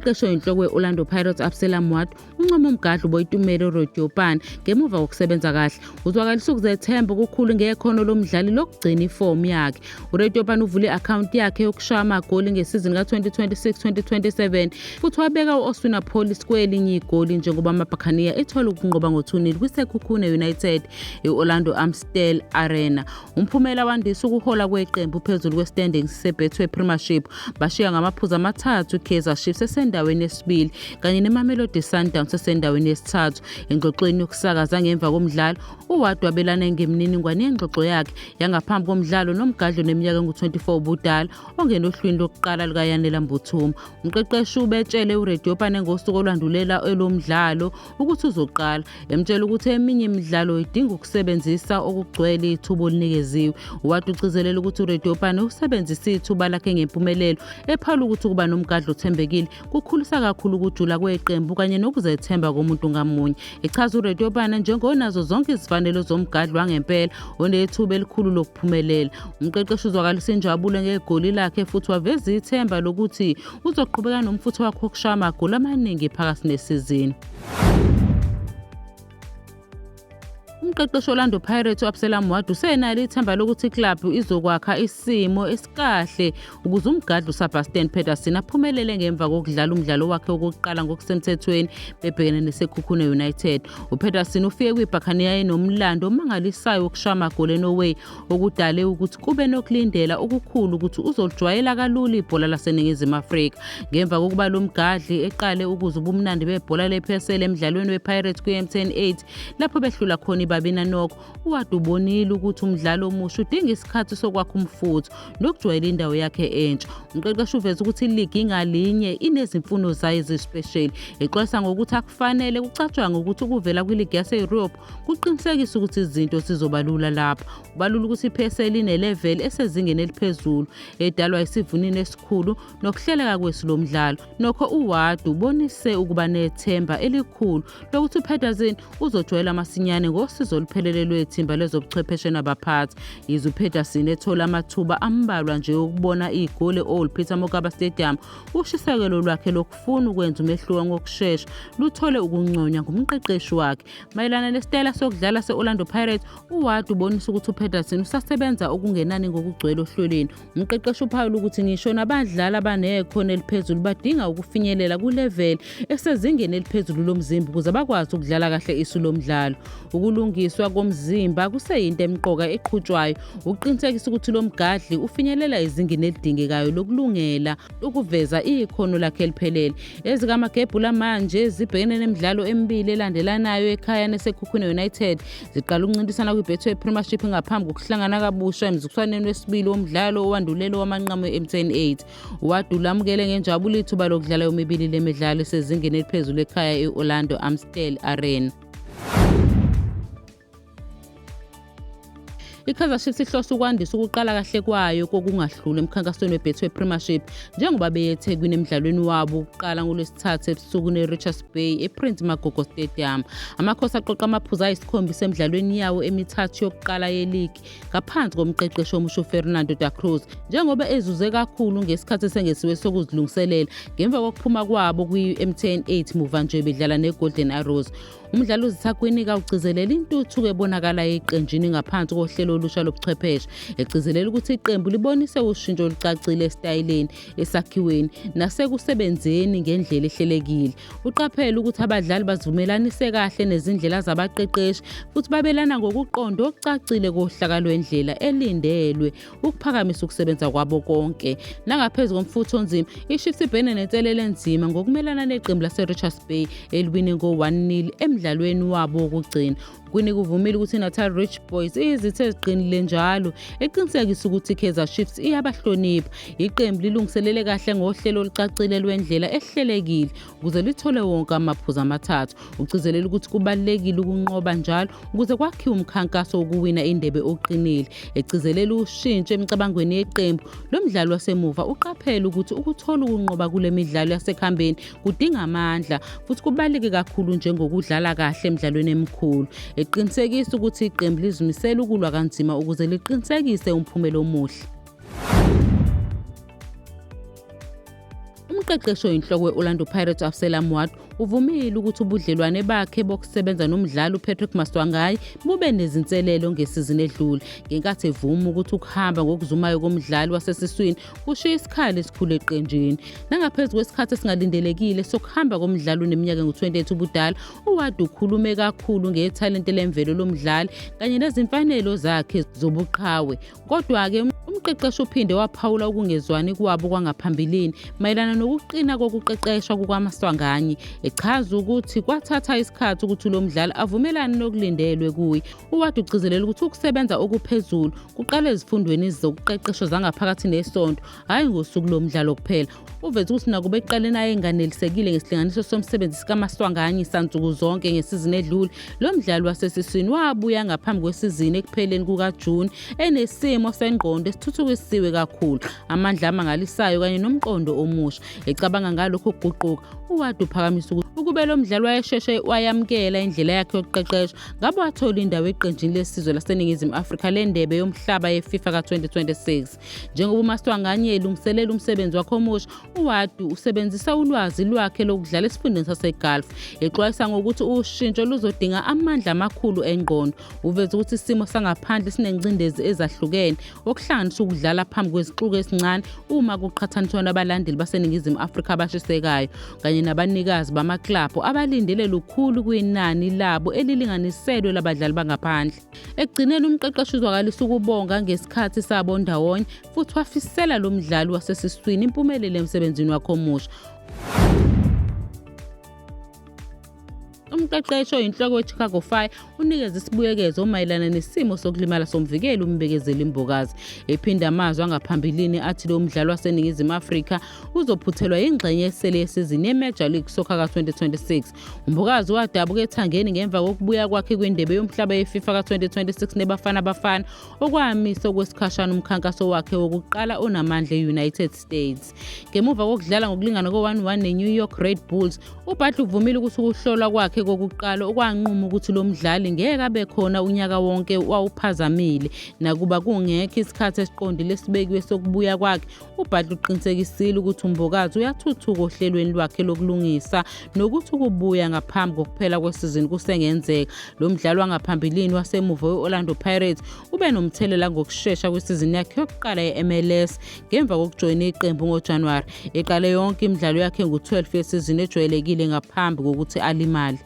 Umqeqeshi oyinhloko we-Orlando Pirates Absalom Mwatu uncoma umgadli boyitumela uRedopane ngemuva kokusebenza kahle. Uzwakalisa ukuzethemba okukhulu ngekhono lomdlali lokugcina ifomu yakhe. uRedopane uvule i-akhawunti yakhe yokushaya amagoli ngesizini ka-2026-2027 futhi wabeka u-Oswin Police kwelinye igoli njengoba amaBuccaneers ethola ukunqoba ngo-2-0 kwiSekhukhune United e-Orlando Amstel Arena. Umphumela wandisa ukuhola kweqembu phezulu kwe-standings se-Betway Premiership, bashiya ngamaphuzu amathathu iKaizer Chiefs esendaweni yesibili kanye neMamelodi Sundowns esendaweni yesithathu. Engxoxweni yokusakaza ngemva komdlalo, uWatu wabelana ngemininingwane yengxoxo yakhe yangaphambi komdlalo nomgadli oneminyaka engu-24 ubudala ongenohlwini lokuqala likaYanela Mbuthuma. Umqeqeshi ubetshele uRedopane ngosuku olwandulela elomdlalo ukuthi uzoqala, emtshela ukuthi eminye imidlalo idinga ukusebenzisa okugcwele ithuba olunikeziwe. uWatu ugcizelela ukuthi uRedopane usebenzisa ithuba lakhe ngempumelelo, ephala ukuthi ukuba nomgadli othembekile kukhulisa kakhulu ukujula kweqembu kanye nokuzethemba komuntu ngamunye. Echaza uRedopane njengonazo zonke izifanelo zomgadli wangempela onethuba elikhulu lokuphumelela. Umqeqeshi uzwakalisa injabulo ngegoli lakhe futhi waveza ithemba lokuthi uzoqhubeka nomfutho wakhe wokushaya amagoli amaningi phakathi nesizini. Umqeqeshi Orlando Pirates Absalom Mwatu usenalo ithemba lokuthi club izokwakha isimo esikahle ukuze umgadli uSebastian Pedersen aphumelele ngemva kokudlala umdlalo wakhe wokuqala ngokusemthethweni bebhekene neSekhukhune United. uPedersen ufike kwiBuccaneers enomlando omangalisayo wokushaya amagoli eNorway okudale ukuthi kube nokulindela okukhulu ukuthi uzolijwayela kalula ibhola laseNingizimu Afrika. Ngemva kokuba lo mgadli eqale ukuze ubumnandi bebhola lePSL emdlalweni wePirates kwi-M10-8 lapho behlula khona babina nokho, uWatu ubonile ukuthi umdlalo omusha udinga isikhathi sokwakha umfutho nokujwayela indawo yakhe entsha. Umqeqeshi uveza ukuthi iligi ngalinye inezimfuno zayo ezisipesheli, exwayisa ngokuthi akufanele kucatshangwe ukuthi ukuvela kwiligi yase-Europe kuqinisekisa ukuthi izinto zizobalula lapha. Kubalula ukuthi iPSL ine-level esezingeni eliphezulu edalwa isivunini esikhulu nokuhleleka kwesi lo mdlalo. Nokho uWatu ubonise ukuba nethemba elikhulu lokuthi uPedersen uzojwayela amasinyane ngosizo oluphelele lwethimba lezobuchwepheshe nabaphathi. Yize uPedersen ethola amathuba ambalwa nje ukubona igoli e-Old Peter Mokaba Stadium, ushisekelo lwakhe lokufuna ukwenza umehluko ngokushesha luthole ukunconywa ngumqeqeshi wakhe. Mayelana nesitayela sokudlala se-Orlando Pirates, uWatu ubonisa ukuthi uPedersen usasebenza okungenani ngokugcwele ohlelweni. Umqeqeshi uphawula ukuthi ngisho nabadlali abanekhono eliphezulu badinga ukufinyelela ku-level esezingeni eliphezulu lomzimba ukuze bakwazi ukudlala kahle isu lomdlalo. Ukulungiswa komzimba kuseyinto emqoka eqhutshwayo ukuqinisekisa ukuthi lo mgadli ufinyelela ezingeni elidingekayo lokulungela ukuveza ikhono lakhe eliphelele. Ezikamagebhula manje zibhekene nemidlalo emibili elandelanayo ekhaya neSekhukhune United ziqala ukuncintisana kwiBetway Premiership ngaphambi kokuhlangana kabusha emzukwaneni wesibili womdlalo owandulelo wamanqamu e-M10-8. uWatu lamukele ngenjabulo ithuba lokudlala yomibili lemidlalo esezingeni eliphezulu ekhaya e-Orlando Amstel Arena. iKaizer Chiefs ihlose ukwandisa ukuqala kahle kwayo kokungahluli emkhankasweni weBetway Premiership njengoba beyeThekwini emidlalweni wabo ukuqala ngoLwesithathu ebusuku neRichards Bay ePrince Magogo Stadium. Amakhosi aqoqa amaphuzu ayisikhombisa emidlalweni yawo emithathu yokuqala yeligi ngaphansi komqeqeshi omusha uFernando da Cruz, njengoba ezuze kakhulu ngesikhathi esengesiwe sokuzilungiselela ngemva kokuphuma kwabo kwi-M10-8 muva nje bedlala neGolden Arrows. Umdlalo uzithakwini kawugcizelela intuthuko ebonakala eqenjini ngaphansi kohlelo olusha lobuchwepheshe, egcizelela ukuthi iqembu libonise ushintsho olucacile esitayileni, esakhiweni nasekusebenzeni ngendlela ehlelekile. Uqaphela ukuthi abadlali bazivumelanise kahle nezindlela zabaqeqeshi futhi babelana ngokuqonda okucacile kohlaka lwendlela elindelwe ukuphakamisa ukusebenza kwabo konke. Nangaphezu komfutho onzima, iChiefs ibhekene nenselelo enzima ngokumelana neqembu laseRichards Bay eliwine ngo-1-0 emidlalweni wabo wokugcina. Kwini kuvumile ukuthi Natal Rich Boys izithe eziqinile njalo eqinisekisa ukuthi iKaizer Chiefs iyabahlonipha. Iqembu lilungiselele kahle ngohlelo olucacile lwendlela ehlelekile ukuze lithole wonke amaphuzu amathathu. Ugcizelela ukuthi kubalekile ukunqoba njalo ukuze kwakhiwe umkhankaso wokuwina indebe oqinile. Egcizelela ushintsho emicabangweni yeqembu lomdlalo wasemuva. Uqaphela ukuthi ukuthola ukunqoba kule midlalo yasekhambeni kudinga amandla futhi kubaleke kakhulu njengokudlala kahle emidlalweni emikhulu. Eqinisekisa ukuthi iqembu lizimisela ukulwa kanzima ukuze liqinisekise umphumela omuhle. Umqeqeshi oyinhloko we-Orlando Pirates u-Absela Mwatu uvumile ukuthi ubudlelwane bakhe bokusebenza nomdlali uPatrick Maswanganyi bube nezinselelo ngesizini edlule, ngenkathi evuma ukuthi ukuhamba ngokuzumayo komdlali wasesiswini kushiya isikhala esikhulu eqenjini. Nangaphezu kwesikhathi esingalindelekile sokuhamba komdlali oneminyaka engu-28 ubudala, uWatu ukhulume kakhulu ngethalente lemvelo lomdlali kanye nezimfanelo zakhe zobuqhawe. Kodwa-ke umqeqeshi uphinde waphawula ukungezwani kwabo kwangaphambilini mayelana nokuqina kokuqeqeshwa kukaMaswanganyi, echaza ukuthi kwathatha isikhathi ukuthi lo mdlali avumelane nokulindelwe kuye. uWatu ugcizelela ukuthi ukusebenza okuphezulu kuqala ezifundweni zokuqeqeshwa zangaphakathi nesonto, hhayi ngosuku lomdlalo kuphela. Uveze ukuthi nakuba ekuqaleni ayenganelisekile ngesilinganiso somsebenzi sikaMaswanganyi sansuku zonke ngesizini edlule, lo mdlali wasesiswini wabuya ngaphambi kwesizini ekupheleni kukaJuni enesimo sengqondo esithuthukisiwe kakhulu, amandla amangalisayo kanye nomqondo omusha. Ecabanga ngalokho kuguquka, uWatu uphakamisa ukuthi ukube lo mdlali wayesheshe wayamukela indlela yakhe yokuqeqeshwa, ngabe wathola indawo eqenjini lesizwe laseNingizimu Afrika lendebe yomhlaba yeFIFA ka-2026. Njengoba uMaswanganyi elungiselela umsebenzi wakhe omusha, uWatu usebenzisa ulwazi lwakhe lokudlala esifundeni saseGulf, exwayisa ngokuthi ushintsho luzodinga amandla amakhulu engqondo. Uveze ukuthi isimo sangaphandle sinengcindezi ezahlukene, okuhlanganisa ukudlala phambi kwezixuku esincane uma kuqhathaniswa nabalandeli baseNingizimu Afrika abashisekayo, kanye nabanikazi bamaklabhu abalindele lukhulu kwinani labo elilinganiselwe labadlali bangaphandle. Ekugcineni umqeqeshi uzwakalisa ukubonga ngesikhathi sabo ndawonye futhi wafisela lo mdlali wasesiswini impumelelo emsebenzini wakhe omusha. Umqeqeshi oyinhloko we-Chicago Fire unikeza isibuyekezo mayelana nesimo sokulimala somvikeli uMbekezeli Mbokazi, ephinda amazwi angaphambilini athi lo mdlali waseNingizimu Afrika uzophuthelwa ingxenye esele yesizini ye-Major League Soccer ka-2026. uMbokazi wadabuka ethangeni ngemva kokubuya kwakhe kwindebe yomhlaba yeFIFA ka-2026 neBafana Bafana, okwamisa okwesikhashana umkhankaso wakhe wokuqala onamandla e-United States. Ngemuva kokudlala ngokulingana ko-1-1 ne-New York Red Bulls, uButler uvumile ukuthi ukuhlolwa kwakhe kokuqala okwanquma ukuthi lo mdlali ngeke abe khona unyaka wonke wawuphazamile. Nakuba kungekho isikhathi esiqondile esibekiwe sokubuya kwakhe, uButler uqinisekisile ukuthi uMbokazi uyathuthuka ohlelweni lwakhe lokulungisa nokuthi ukubuya ngaphambi kokuphela kwesizini kusengenzeka. Lo mdlali wangaphambilini wasemuva we-Orlando Pirates ube nomthelela ngokushesha kwesizini yakhe yokuqala ye-MLS ngemva kokujoyina iqembu ngoJanuwari. Eqale yonke imidlalo yakhe ngu-12 yesizini ejwayelekile ngaphambi kokuthi alimale.